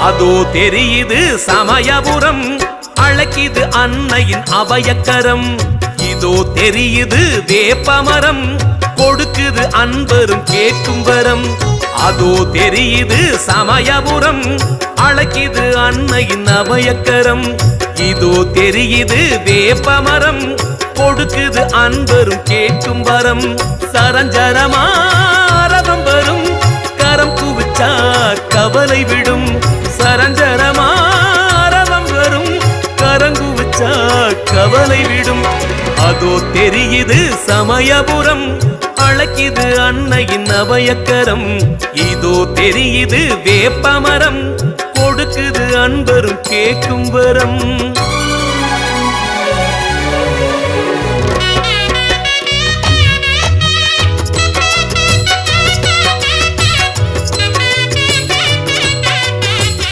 அதோ தெரியுது சமயபுரம், அழைக்குது அன்னையின் அபயக்கரம். இதோ தெரியுது வேப்பமரம், கொடுக்குது அன்பரும் கேட்கும் வரம். அதோ தெரியுது சமயபுரம், அழைக்குது அன்னையின் அபயக்கரம். இதோ தெரியுது வேப்பமரம், கொடுக்குது அன்பரும் கேட்கும் வரம். சரஞ்சரமாரதம் வரும், கரம் குவிச்சா கவலை விடும். சரஞ்சரமாரதம் வரும், கரங்குவிச்சா கவலை விடும். அதோ தெரியுது சமயபுரம், அழைக்குது அன்னையின் அபயக்கரம். இதோ தெரியுது வேப்பமரம், கொடுக்குது அன்பரும் கேட்கும் வரம்.